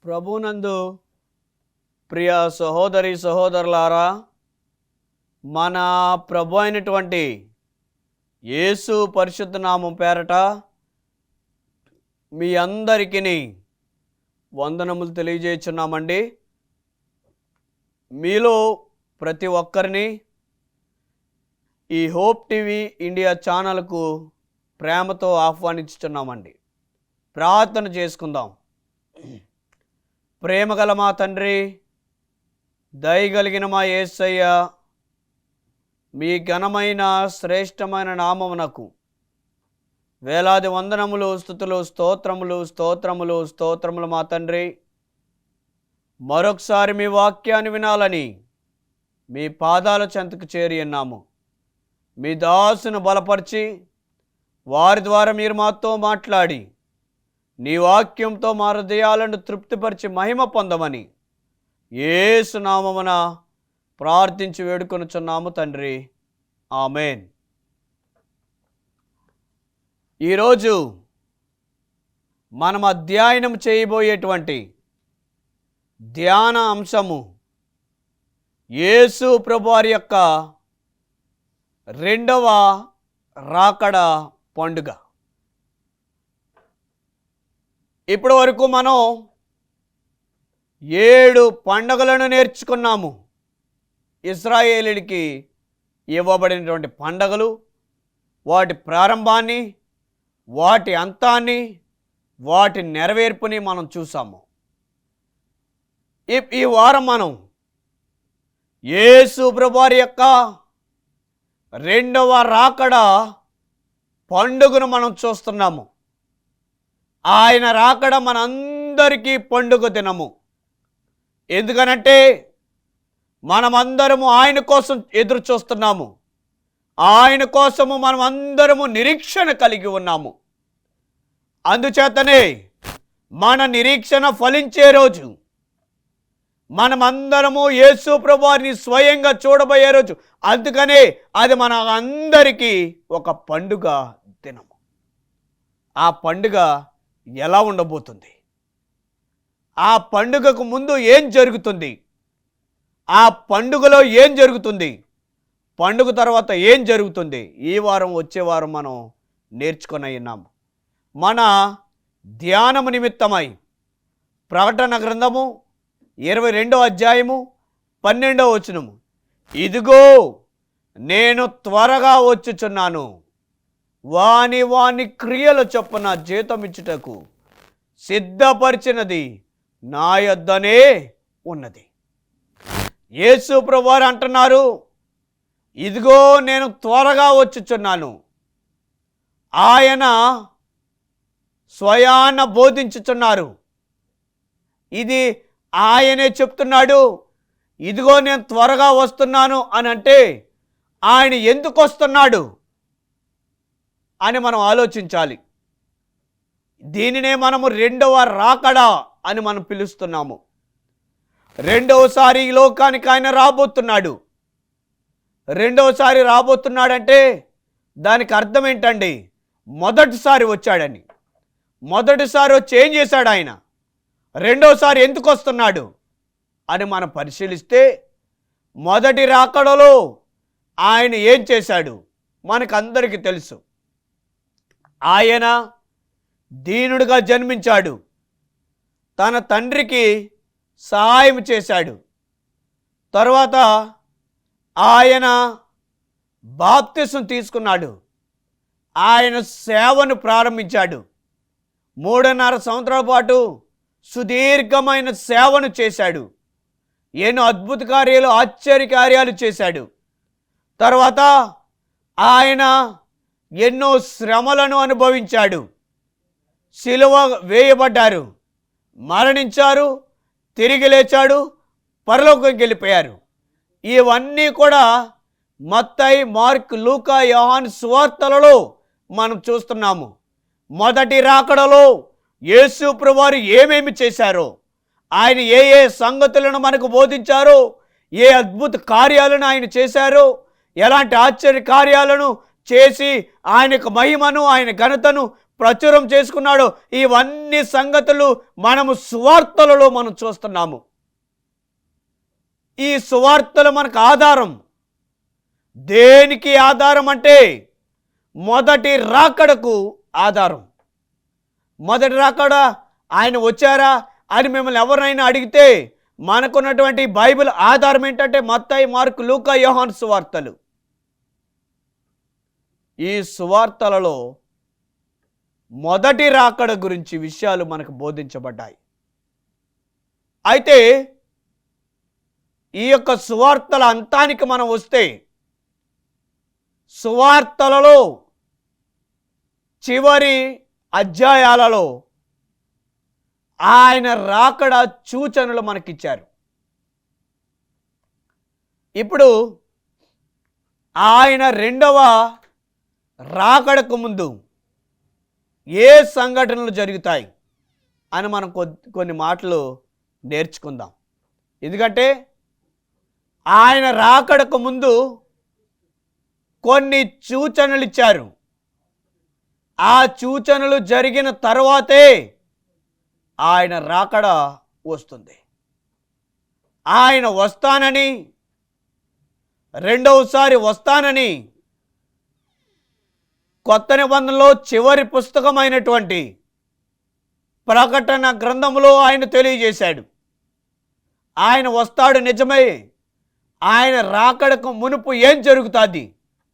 ప్రభునందు ప్రియ సహోదరి సహోదరులారా, మన ప్రభు అయినటువంటి యేసు పరిశుద్ధ నామం పేరట మీ అందరికీ వందనములు తెలియజేస్తున్నామండి. మీలో ప్రతి ఒక్కరిని ఈ హోప్ టీవీ ఇండియా ఛానల్కు ప్రేమతో ఆహ్వానించుతున్నామండి. ప్రార్థన చేసుకుందాం. ప్రేమగల మా తండ్రి, దయగలిగిన మా యేసయ్య, మీ ఘనమైన శ్రేష్టమైన నామమునకు వేలాది వందనములు, స్తుతులు, స్తోత్రములు స్తోత్రములు స్తోత్రములు మా తండ్రి. మరొకసారి మీ వాక్యాన్ని వినాలని మీ పాదాల చెంతకు చేరి ఉన్నాము. మీ దాసును బలపరిచి వారి ద్వారా మీరు మాతో మాట్లాడి నీ వాక్యంతో మా హృదయాలను తృప్తిపరిచి మహిమ పొందమని యేసు నామమున ప్రార్థించి వేడుకొనుచున్నాము తండ్రి. ఆమేన్. ఈరోజు మనం అధ్యయనం చేయబోయేటువంటి ధ్యాన అంశము యేసు ప్రభువారి యొక్క రెండవ రాకడ పండుగ. ఇప్పటి వరకు మనం 7 పండుగలను నేర్చుకున్నాము. ఇశ్రాయేలీయులకి ఇవ్వబడినటువంటి పండుగలు, వాటి ప్రారంభాన్ని, వాటి అంతాన్ని, వాటి నెరవేర్పుని మనం చూసాము. ఈ వారం మనం యేసు ప్రభువారి యొక్క రెండవ రాకడ పండుగను మనం చూస్తున్నాము. ఆయన రాకడ మనందరికీ పండుగ దినము. ఎందుకనంటే మనమందరము ఆయన కోసం ఎదురు చూస్తున్నాము. ఆయన కోసము మనం అందరము నిరీక్షణ కలిగి ఉన్నాము. అందుచేతనే మన నిరీక్షణ ఫలించే రోజు, మనమందరము యేసు ప్రభువారిని స్వయంగా చూడబోయే రోజు. అందుకనే అది మన అందరికీ ఒక పండుగ దినము. ఆ పండుగ ఎలా ఉండబోతుంది? ఆ పండుగకు ముందు ఏం జరుగుతుంది? ఆ పండుగలో ఏం జరుగుతుంది? పండుగ తర్వాత ఏం జరుగుతుంది? ఈ వారం, వచ్చే వారం మనం నేర్చుకొని ఉన్నాము. మన ధ్యానము నిమిత్తమై ప్రకటన గ్రంథము 22వ అధ్యాయము 12వ వచనము, ఇదిగో నేను త్వరగా వచ్చుచున్నాను, వాని వాని క్రియల చొప్పున జీతం ఇచ్చుటకు సిద్ధపరిచినది నా యొద్దనే ఉన్నది. యేసు ప్రభువారు అంటున్నారు, ఇదిగో నేను త్వరగా వచ్చుచున్నాను. ఆయన స్వయాన బోధించుచున్నారు. ఇది ఆయనే చెప్తున్నాడు. ఇదిగో నేను త్వరగా వస్తున్నాను అని అంటే ఆయన ఎందుకు వస్తున్నాడు అని మనం ఆలోచించాలి. దీనినే మనము రెండవ రాకడ అని మనం పిలుస్తున్నాము. రెండవసారి ఈ లోకానికి ఆయన రాబోతున్నాడు. రెండవసారి రాబోతున్నాడంటే దానికి అర్థం ఏంటండి? మొదటిసారి వచ్చాడని. మొదటిసారి వచ్చి ఏం చేశాడు ఆయన? రెండోసారి ఎందుకు వస్తున్నాడు అని మనం పరిశీలిస్తే, మొదటి రాకడలో ఆయన ఏం చేశాడు మనకందరికీ తెలుసు. ఆయన దీనుడిగా జన్మించాడు. తన తండ్రికి సహాయం చేశాడు. తర్వాత ఆయన బాప్తిసం తీసుకున్నాడు. ఆయన సేవను ప్రారంభించాడు. 3.5 సంవత్సరాల పాటు సుదీర్ఘమైన సేవను చేశాడు. ఎన్నో అద్భుత కార్యాలు, ఆశ్చర్య కార్యాలు చేశాడు. తర్వాత ఆయన ఎన్నో శ్రమలను అనుభవించాడు. సిలువ వేయబడ్డారు, మరణించారు, తిరిగి లేచాడు, పరలోకంకి వెళ్ళిపోయారు. ఇవన్నీ కూడా మత్తయి, మార్కు, లూకా, యోహాను సువార్తలలో మనం చూస్తున్నాము. మొదటి రాకడలో యేసు ప్రభువారు ఏమేమి చేశారో, ఆయన ఏ ఏ సంగతులను మనకు బోధించారో, ఏ అద్భుత కార్యాలను ఆయన చేశారో, ఎలాంటి ఆశ్చర్య కార్యాలను చేసి ఆయన యొక్క మహిమను, ఆయన ఘనతను ప్రచురం చేసుకున్నాడో, ఇవన్నీ సంగతులు మనము సువార్తలలో మనం చూస్తున్నాము. ఈ సువార్తలు మనకు ఆధారం. దేనికి ఆధారం అంటే మొదటి రాకడకు ఆధారం. మొదటి రాకడ ఆయన వచ్చారా అని మిమ్మల్ని ఎవరైనా అడిగితే మనకున్నటువంటి బైబిల్ ఆధారం ఏంటంటే మత్తయి, మార్కు, లూకా, యోహాను సువార్తలు. ఈ సువార్తలలో మొదటి రాకడ గురించి విషయాలు మనకు బోధించబడ్డాయి. అయితే ఈ యొక్క సువార్తల అంతానికి మనం వస్తే, సువార్తలలో చివరి అధ్యాయాలలో ఆయన రాకడ సూచనలు మనకిచ్చారు. ఇప్పుడు ఆయన రెండవ రాకడకు ముందు ఏ సంఘటనలు జరుగుతాయి అని మనం కొన్ని మాటలు నేర్చుకుందాం. ఎందుకంటే ఆయన రాకడకు ముందు కొన్ని సూచనలు ఇచ్చారు. ఆ సూచనలు జరిగిన తర్వాతే ఆయన రాకడ వస్తుంది. ఆయన వస్తానని, రెండవసారి వస్తానని కొత్త నిబంధనలో చివరి పుస్తకమైనటువంటి ప్రకటన గ్రంథంలో ఆయన తెలియజేశాడు. ఆయన వస్తాడు నిజమే. ఆయన రాకడకు మునుపు ఏం జరుగుతుంది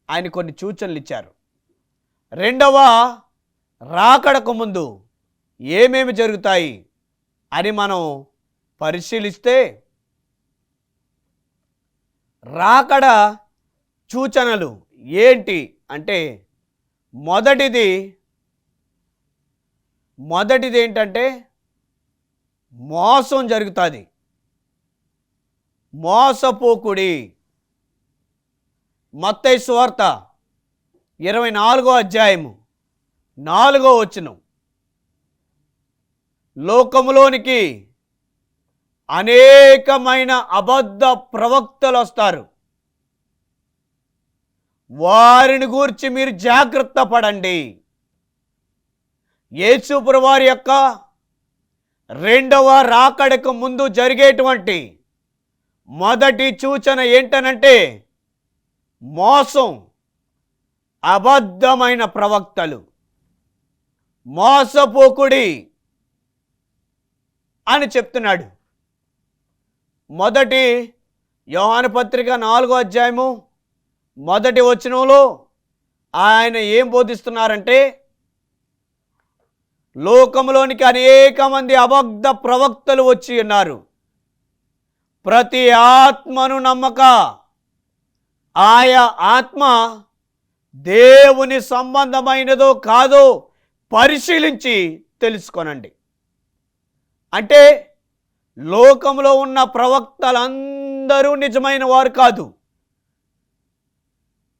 ఆయన కొన్ని సూచనలు ఇచ్చారు. రెండవ రాకడకు ముందు ఏమేమి జరుగుతాయి అని మనం పరిశీలిస్తే, రాకడ సూచనలు ఏంటి అంటే మొదటిది ఏంటంటే మోసం జరుగుతుంది. మోసపోకుడి. మత్తయి సువార్త 24వ అధ్యాయము 4వ వచనం, లోకములోనికి అనేకమైన అబద్ధ ప్రవక్తలు వస్తారు, వారిని గూర్చి మీరు జాగ్రత్త పడండి. యేసు ప్రభువారి యొక్క రెండవ రాకడకు ముందు జరిగేటువంటి మొదటి సూచన ఏంటనంటే మోసం, అబద్ధమైన ప్రవక్తలు. మోసపోకుడి అని చెప్తున్నాడు. మొదటి యోహాను పత్రిక 4వ అధ్యాయము 1వ వచనంలో ఆయన ఏం బోధిస్తున్నారంటే, లోకంలోనికి అనేక మంది అబద్ధ ప్రవక్తలు వచ్చి ఉన్నారు. ప్రతి ఆత్మను నమ్మక, ఆయా ఆత్మ దేవుని సంబంధమైనదో కాదో పరిశీలించి తెలుసుకొనండి. అంటే లోకంలో ఉన్న ప్రవక్తలందరూ నిజమైన వారు కాదు,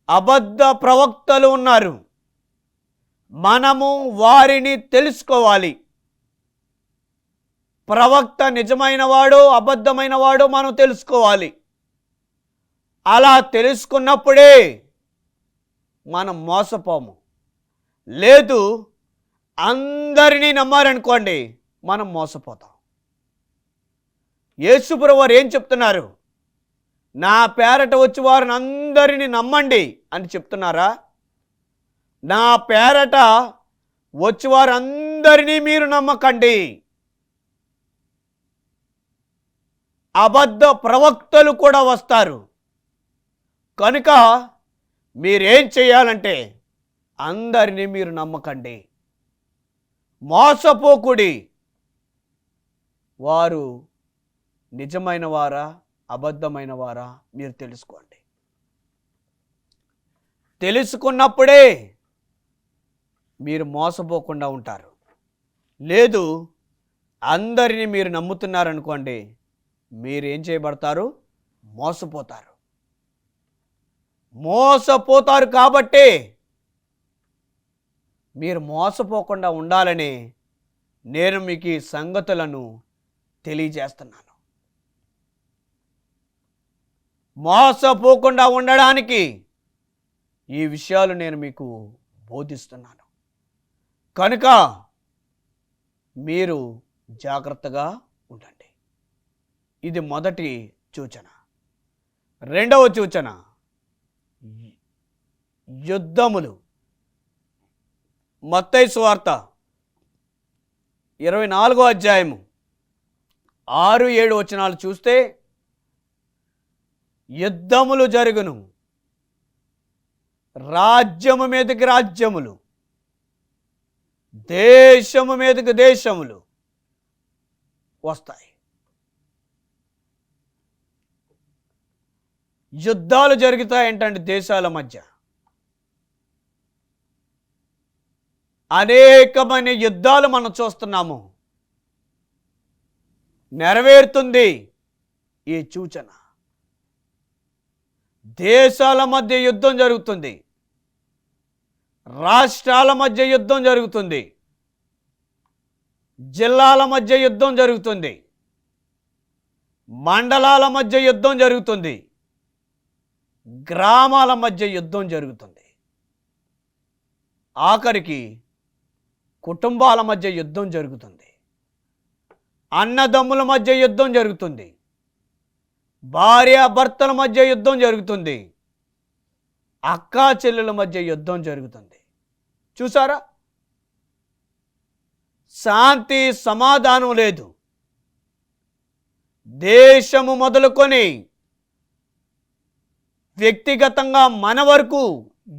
అబద్ధ ప్రవక్తలు ఉన్నారు. మనము వారిని తెలుసుకోవాలి. ప్రవక్త నిజమైన వాడో అబద్ధమైన వాడో మనం తెలుసుకోవాలి. అలా తెలుసుకున్నప్పుడే మనం మోసపోము. లేదు అందరినీ నమ్మారనుకోండి, మనం మోసపోతాం. యేసు ప్రభువారు ఏం చెప్తున్నారు? నా పేరట వచ్చి వారిని అందరినీ నమ్మండి అని చెప్తున్నారా? నా పేరట వచ్చి వారందరినీ మీరు నమ్మకండి. అబద్ధ ప్రవక్తలు కూడా వస్తారు. కనుక మీరేం చేయాలంటే అందరినీ మీరు నమ్మకండి, మోసపోకుడి. వారు నిజమైన వారా అబద్ధమైన వారా మీరు తెలుసుకోండి. తెలుసుకున్నప్పుడే మీరు మోసపోకుండా ఉంటారు. లేదు అందరినీ మీరు నమ్ముతున్నారనుకోండి, మీరేం చేయబడతారు? మోసపోతారు. మోసపోతారు కాబట్టి మీరు మోసపోకుండా ఉండాలని నేను మీకు ఈ సంగతులను తెలియజేస్తున్నాను. మోసపోకుండా ఉండడానికి ఈ విషయాలు నేను మీకు బోధిస్తున్నాను కనుక మీరు జాగ్రత్తగా ఉండండి. ఇది మొదటి సూచన. రెండవ సూచన, యుద్ధములు. మత్తయి సువార్త 24వ అధ్యాయము 6-7 వచనాలు చూస్తే, యుద్ధములు జరుగును, రాజ్యము మీదకి రాజ్యములు, దేశము మీదకి దేశములు వస్తాయి. యుద్ధాలు జరుగుతాయంటండి దేశాల మధ్య. అనేకమైన యుద్ధాలు మనం చూస్తున్నాము. నెరవేరుతుంది ఈ సూచన. దేశాల మధ్య యుద్ధం జరుగుతుంది, రాష్ట్రాల మధ్య యుద్ధం జరుగుతుంది, జిల్లాల మధ్య యుద్ధం జరుగుతుంది, మండలాల మధ్య యుద్ధం జరుగుతుంది, గ్రామాల మధ్య యుద్ధం జరుగుతుంది, ఆఖరికి కుటుంబాల మధ్య యుద్ధం జరుగుతుంది, అన్నదమ్ముల మధ్య యుద్ధం జరుగుతుంది, భార్యాభర్తల మధ్య యుద్ధం జరుగుతుంది, అక్కా చెల్లెల మధ్య యుద్ధం జరుగుతుంది. చూసారా? శాంతి సమాధానం లేదు. దేశము మొదలుకొని వ్యక్తిగతంగా మన వరకు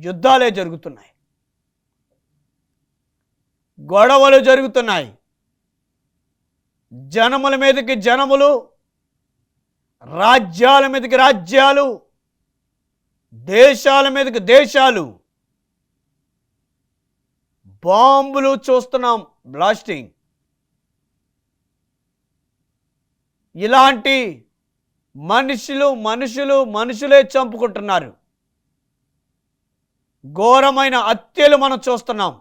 యుద్ధాలే జరుగుతున్నాయి, గొడవలు జరుగుతున్నాయి. జనముల మీదకి జనములు, రాజ్యాల మీదకి రాజ్యాలు, దేశాల మీదకి దేశాలు, బాంబులు చూస్తున్నాం, బ్లాస్టింగ్. ఇలాంటి మనుషులే చంపుకుంటున్నారు. ఘోరమైన హత్యలు మనం చూస్తున్నాం.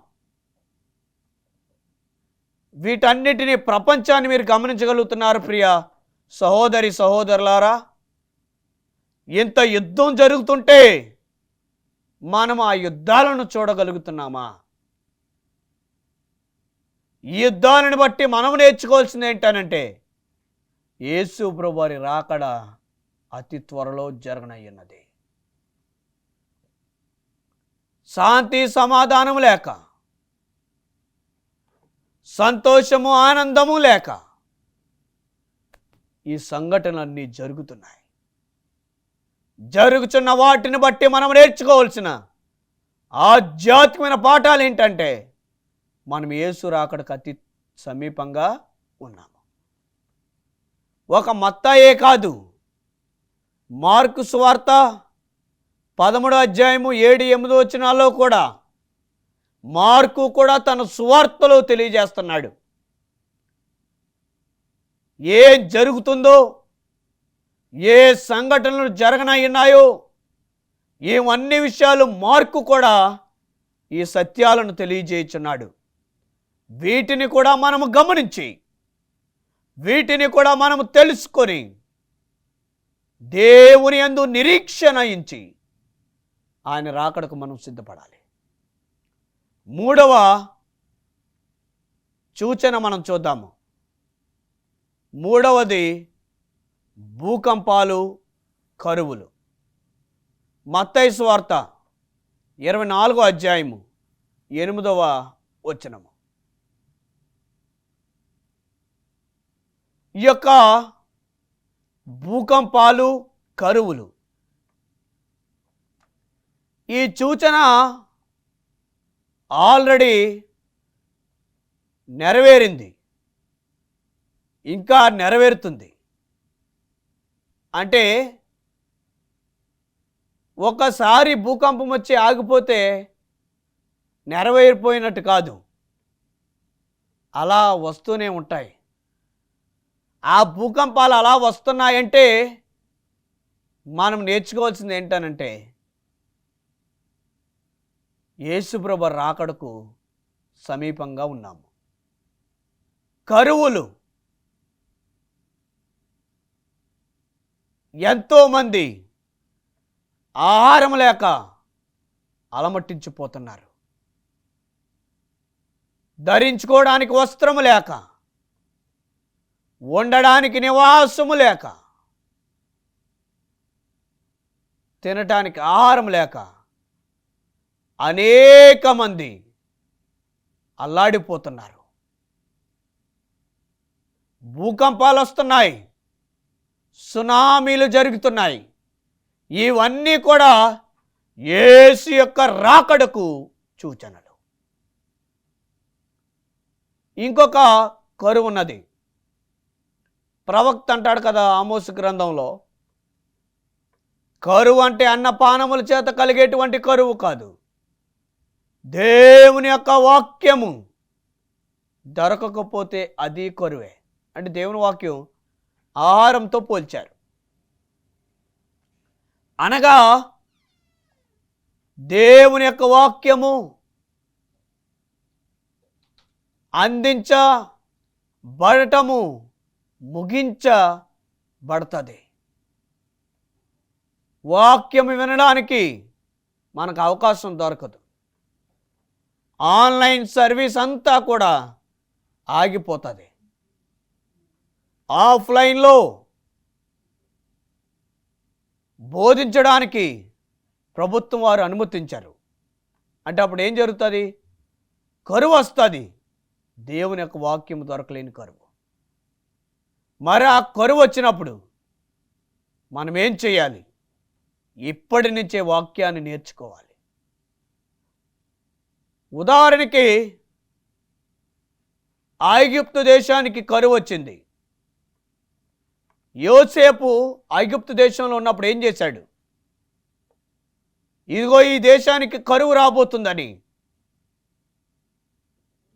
వీటన్నిటినీ, ప్రపంచాన్ని మీరు గమనించగలుగుతున్నారు ప్రియ సహోదరి సహోదరులారా. ఇంత యుద్ధం జరుగుతుంటే మనం ఆ యుద్ధాలను చూడగలుగుతున్నామా? ఈ యుద్ధాలను బట్టి మనం నేర్చుకోవాల్సింది ఏంటనంటే, యేసు ప్రభువారి రాకడ అతి త్వరలో జరగనయ్యున్నది. శాంతి సమాధానం లేక, సంతోషము ఆనందము లేక ఈ సంఘటనలన్నీ జరుగుతున్నాయి. జరుగుతున్న వాటిని బట్టి మనం నేర్చుకోవాల్సిన ఆధ్యాత్మికమైన పాఠాలు ఏంటంటే, మనం యేసు రాకడకు అతి సమీపంగా ఉన్నాము. ఒక మత్తయే కాదు, మార్కు సువార్త 13వ అధ్యాయము 7-8 వచనాల్లో కూడా మార్కు కూడా తన సువార్తలో తెలియజేస్తున్నాడు. ఏం జరుగుతుందో, ఏ సంఘటనలు జరగనయ్యున్నాయో, ఇవన్నీ విషయాలు మార్కు కూడా ఈ సత్యాలను తెలియజేయుచున్నాడు. వీటిని కూడా మనము గమనించి, వీటిని కూడా మనము తెలుసుకొని, దేవుని యందు నిరీక్షణ ఉంచి ఆయన రాకడకు మనం సిద్ధపడాలి. మూడవ సూచన మనం చూద్దాము. మూడవది భూకంపాలు, కరువులు. మత్తయి సువార్త 24వ అధ్యాయము 8వ వచనము. ఈ యొక్క భూకంపాలు, కరువులు, ఈ సూచన ఆల్రెడీ నెరవేరింది, ఇంకా నెరవేరుతుంది. అంటే ఒకసారి భూకంపం వచ్చి ఆగిపోతే నెరవేరిపోయినట్టు కాదు, అలా వస్తూనే ఉంటాయి. ఆ భూకంపాలు అలా వస్తున్నాయంటే మనం నేర్చుకోవాల్సింది ఏంటనంటే, యేసుప్రభు రాకడకు సమీపంగా ఉన్నాము. కరువులు, ఎంతోమంది ఆహారం లేక అలమట్టించిపోతున్నారు. ధరించుకోవడానికి వస్త్రము లేక, ఉండడానికి నివాసము లేక, తినటానికి ఆహారం లేక అనేక మంది అల్లాడిపోతున్నారు. భూకంపాలు వస్తున్నాయి, సునామీలు జరుగుతున్నాయి. ఇవన్నీ కూడా యేసు యొక్క రాకడకు సూచనలు. ఇంకొక కరువు ఉన్నది. ప్రవక్త అంటాడు కదా ఆమోసు గ్రంథంలో, కరువు అంటే అన్నపానముల చేత కలిగేటువంటి కరువు కాదు, దేవుని యొక్క వాక్యము దొరకకపోతే అది కరువే. అంటే దేవుని వాక్యం ఆహారంతో పోల్చారు. అనగా దేవుని యొక్క వాక్యము అందించబడటము ముగించబడుతుంది. వాక్యము వినడానికి మనకు అవకాశం దొరకదు. ఆన్లైన్ సర్వీస్ అంతా కూడా ఆగిపోతుంది. ఆఫ్లైన్లో బోధించడానికి ప్రభుత్వం వారు అనుమతించారు. అంటే అప్పుడు ఏం జరుగుతుంది? కరువు వస్తుంది. దేవుని యొక్క వాక్యం దొరకలేని కరువు. మరి ఆ కరువు వచ్చినప్పుడు మనం ఏం చేయాలి? ఇప్పటి నుంచే వాక్యాన్ని నేర్చుకోవాలి. ఉదాహరణకి ఐగుప్తు దేశానికి కరువు వచ్చింది. యోసేపు ఐగుప్తు దేశంలో ఉన్నప్పుడు ఏం చేశాడు? ఇదిగో ఈ దేశానికి కరువు రాబోతుందని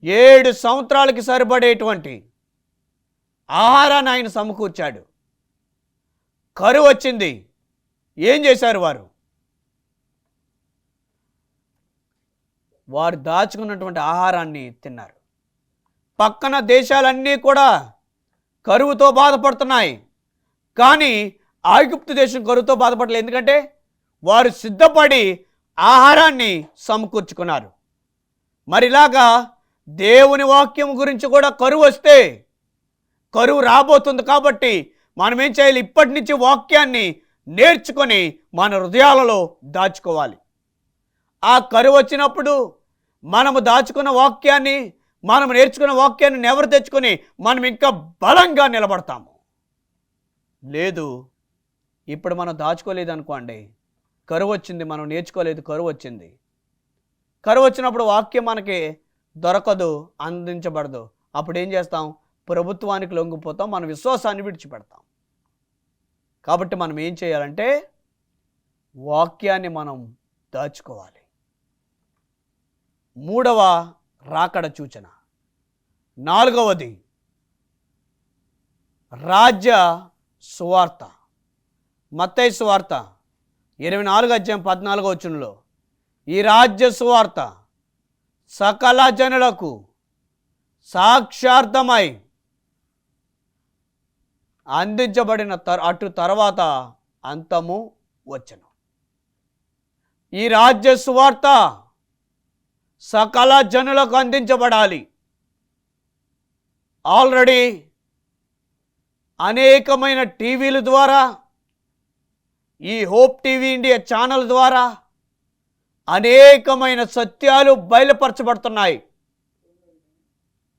7 సంవత్సరాలకి సరిపడేటువంటి ఆహారాన్ని ఆయన సమకూర్చాడు. కరువు వచ్చింది. ఏం చేశారు వారు? వారు దాచుకున్నటువంటి ఆహారాన్ని తిన్నారు. పక్కన దేశాలన్నీ కూడా కరువుతో బాధపడుతున్నాయి, కానీ ఐగుప్తు దేశం కరువుతో బాధపడలేదు. ఎందుకంటే వారు సిద్ధపడి ఆహారాన్ని సమకూర్చుకున్నారు. మరి ఇలాగా దేవుని వాక్యం గురించి కూడా కరువు వస్తే, కరువు రాబోతుంది కాబట్టి మనం ఏం చేయాలి? ఇప్పటి నుంచి వాక్యాన్ని నేర్చుకొని మన హృదయాలలో దాచుకోవాలి. ఆ కరువు వచ్చినప్పుడు మనము దాచుకున్న వాక్యాన్ని, మనం నేర్చుకున్న వాక్యాన్ని నెవరు తెచ్చుకొని మనం ఇంకా బలంగా నిలబడతాము. లేదు, ఇప్పుడు మనం దాచుకోలేదు అనుకోండి, కరువు వచ్చింది, మనం నేర్చుకోలేదు, కరువు వచ్చింది. కరువు వచ్చినప్పుడు వాక్యం మనకి దొరకదు, అందించబడదు. అప్పుడు ఏం చేస్తాం? ప్రభుత్వానికి లొంగిపోతాం, మన విశ్వాసాన్ని విడిచిపెడతాం. కాబట్టి మనం ఏం చేయాలంటే వాక్యాన్ని మనం దాచుకోవాలి. 3వ రాకడ సూచన. 4వది రాజ్య సువార్త. మత్తయి సువార్త 24:14 ఈ రాజ్య సువార్త సకల జనులకు సాక్షార్థమై అందించబడిన అటు తర్వాత అంతము వచ్చెను. ఈ రాజ్య సువార్త సకల జనులకు అందించబడాలి. ఆల్రెడీ అనేకమైన టీవీల ద్వారా, ఈ హోప్ టీవీ ఇండియా ఛానల్ ద్వారా అనేకమైన సత్యాలు బయలుపరచబడుతున్నాయి.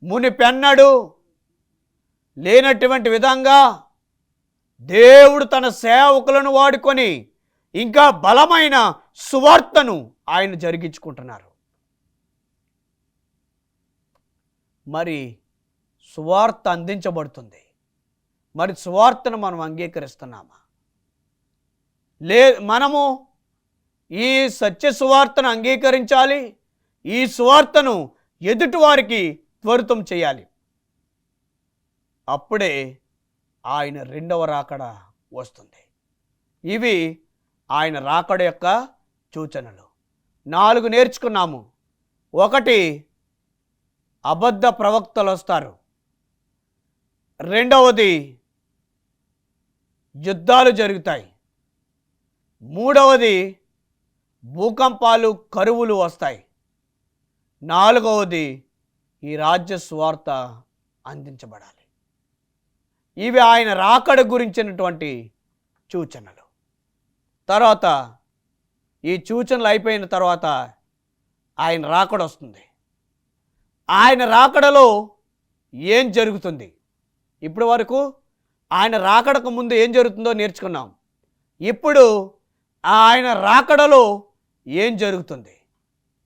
మునిపెన్నడు లేనటువంటి విధంగా దేవుడు తన సేవకులను వాడుకొని ఇంకా బలమైన సువార్తను ఆయన జరిగించుకుంటున్నారు. మరి సువార్త అందించబడుతుంది. మరి సువార్తను మనం అంగీకరిస్తున్నామా? మనము ఈ సత్య సువార్తను అంగీకరించాలి. ఈ సువార్తను ఎదుటి వారికి త్వరితం చేయాలి. అప్పుడే ఆయన 2వ రాకడ వస్తుంది. ఇవి ఆయన రాకడ యొక్క సూచనలు. 4 నేర్చుకున్నాము. 1, అబద్ధ ప్రవక్తలు వస్తారు. 2వది యుద్ధాలు జరుగుతాయి. 3వది భూకంపాలు, కరువులు వస్తాయి. నాలుగవది, ఈ రాజ్య సువార్త అందించబడాలి. ఇవి ఆయన రాకడ గురించినటువంటి సూచనలు. తర్వాత ఈ సూచనలు అయిపోయిన తర్వాత ఆయన రాకడ వస్తుంది. ఆయన రాకడలో ఏం జరుగుతుంది? ఇప్పటి వరకు ఆయన రాకడకు ముందు ఏం జరుగుతుందో నేర్చుకున్నాం. ఇప్పుడు ఆయన రాకడలో ఏం జరుగుతుంది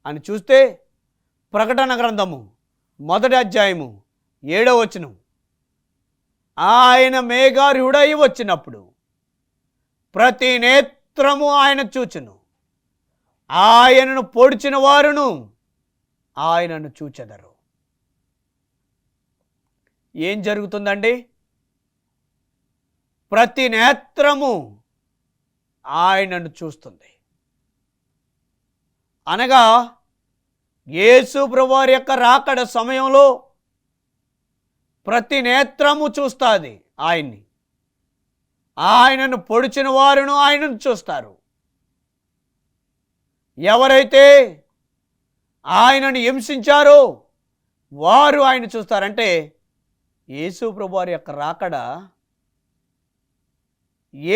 అని చూస్తే ప్రకటన గ్రంథము 1వ అధ్యాయము 7వ వచనం, ఆయన మేఘారూఢుడై వచ్చినప్పుడు ప్రతి నేత్రము ఆయన చూచును, ఆయనను పొడిచిన వారును ఆయనను చూచెదరు. ఏం జరుగుతుందండి? ప్రతి నేత్రము ఆయనను చూస్తుంది. అనగా యేసు ప్రభువారి యొక్క రాకడ సమయంలో ప్రతి నేత్రము చూస్తుంది ఆయన్ని. ఆయనను పొడిచిన వారును ఆయనను చూస్తారు. ఎవరైతే ఆయనను హింసించారో వారు ఆయన చూస్తారంటే యేసు ప్రభువారి యొక్క రాకడ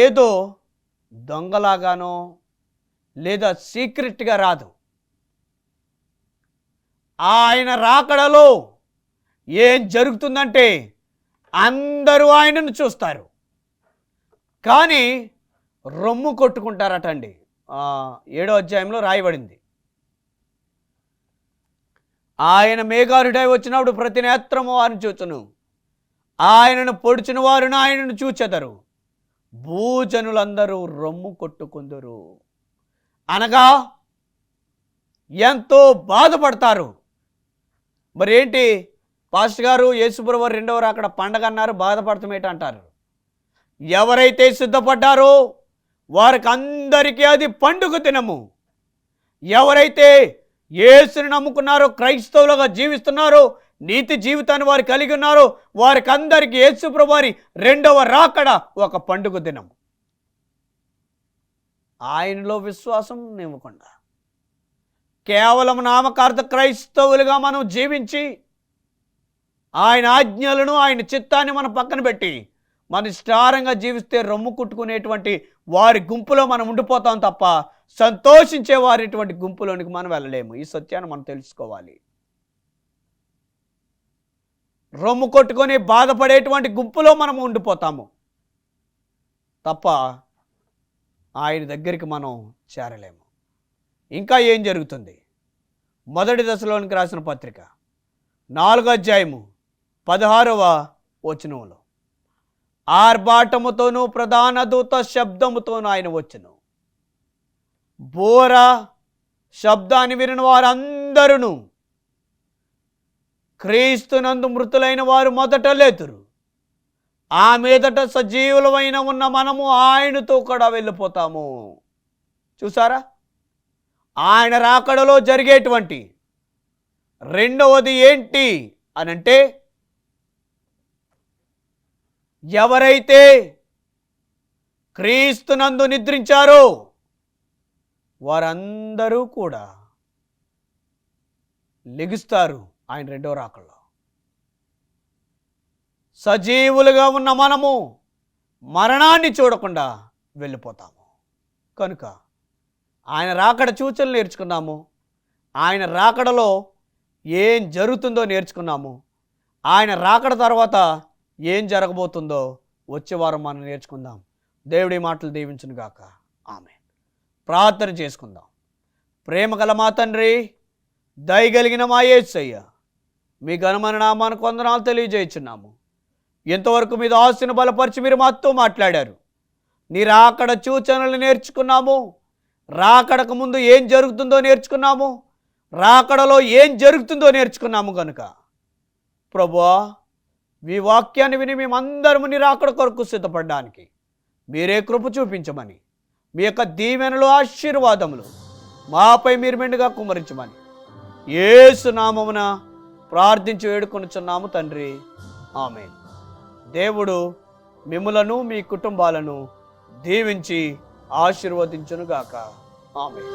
ఏదో దొంగలాగానో లేదా సీక్రెట్గా రాదు. ఆయన రాకడలో ఏం జరుగుతుందంటే అందరూ ఆయనను చూస్తారు, కానీ రొమ్ము కొట్టుకుంటారటండి. 7వ అధ్యాయంలో రాయబడింది. ఆయన మేఘారూఢుడై వచ్చినప్పుడు ప్రతి నేత్రము వారిని చూచును, ఆయనను పొడిచిన వారును ఆయనను చూచెదరు, భూజనులందరూ రొమ్ము కొట్టుకుందరు. అనగా ఎంతో బాధపడతారు. మరి ఏంటి పాస్టర్ గారు, యేసుప్రభువు రెండవ రాకడ పండగ అన్నారు, బాధపడతామేట అంటారు. ఎవరైతే సిద్ధపడ్డారో వారికి అందరికీ అది పండుగ దినము. ఎవరైతే యేసుని నమ్ముకున్నారో, క్రైస్తవులుగా జీవిస్తున్నారో, నీతి జీవితాన్ని వారు కలిగి ఉన్నారో వారికి అందరికీ యేసుప్రభువు వారి రెండవ రాకడ ఒక పండుగ దినం. ఆయనలో విశ్వాసం నివ్వకుండా కేవలం నామకార్థ క్రైస్తవులుగా మనం జీవించి ఆయన ఆజ్ఞలను, ఆయన చిత్తాన్ని మనం పక్కన పెట్టి మన ఇష్టారంగా జీవిస్తే రొమ్ము కుట్టుకునేటువంటి వారి గుంపులో మనం ఉండిపోతాం తప్ప సంతోషించే వారిటువంటి గుంపులోనికి మనం వెళ్ళలేము. ఈ సత్యాన్ని మనం తెలుసుకోవాలి. రొమ్ము కొట్టుకొని బాధపడేటువంటి గుంపులో మనం ఉండిపోతాము తప్ప ఆయన దగ్గరికి మనం చేరలేము. ఇంకా ఏం జరుగుతుంది? 1 దశలోనికి రాసిన పత్రిక 4వ అధ్యాయము 16వ వచనంలో, ఆర్భాటముతోనూ ప్రధాన దూత శబ్దముతోనూ ఆయన వచ్చెను. బోర శబ్దాన్ని వినిన వారందరూ క్రీస్తునందు మృతులైన వారు మొదట లేతురు. ఆ మీదట సజీవులమైన ఉన్న మనము ఆయనతో కూడా వెళ్ళిపోతాము. చూసారా? ఆయన రాకడలో జరిగేటువంటి రెండవది ఏంటి అనంటే, ఎవరైతే క్రీస్తునందు నిద్రించారో వారందరూ కూడా లెగుస్తారు ఆయన రెండవ రాకడలో. సజీవులుగా ఉన్న మనము మరణాన్ని చూడకుండా వెళ్ళిపోతాము. కనుక ఆయన రాకడ సూచనలు నేర్చుకున్నాము. ఆయన రాకడలో ఏం జరుగుతుందో నేర్చుకున్నాము. ఆయన రాకడ తర్వాత ఏం జరగబోతుందో వచ్చే వారం మనం నేర్చుకుందాం. దేవుడి మాటలు దీవించును గాక. ఆమేన్. ప్రార్థన చేసుకుందాం. ప్రేమగల మా తండ్రి, దయగలిగిన మా యేసయ్య, మీ ఘనమైన నామానికి వందనాలు తెలియజేయుచున్నాము. ఇంతవరకు మీ దాసుని బలపరిచి మీరు మాతో మాట్లాడారు. నీ రాకడ సూచనలు నేర్చుకున్నాము. రాకడకు ముందు ఏం జరుగుతుందో నేర్చుకున్నాము. రాకడలో ఏం జరుగుతుందో నేర్చుకున్నాము. కనుక ప్రభువా, మీ వాక్యాన్ని విని మేమందరము నీ రాకడ కొరకు సిద్ధపడడానికి మీరే కృప చూపించమని, మీ యొక్క దీవెనలు, ఆశీర్వాదములు మాపై మీరు మెండుగా కుమ్మరించమని యేసు నామమున ప్రార్థించి వేడుకొనుచున్నాము తండ్రి. ఆమేన్. దేవుడు మిమ్ములను మీ కుటుంబాలను దీవించి ఆశీర్వదించునుగాక. ఆమేన్.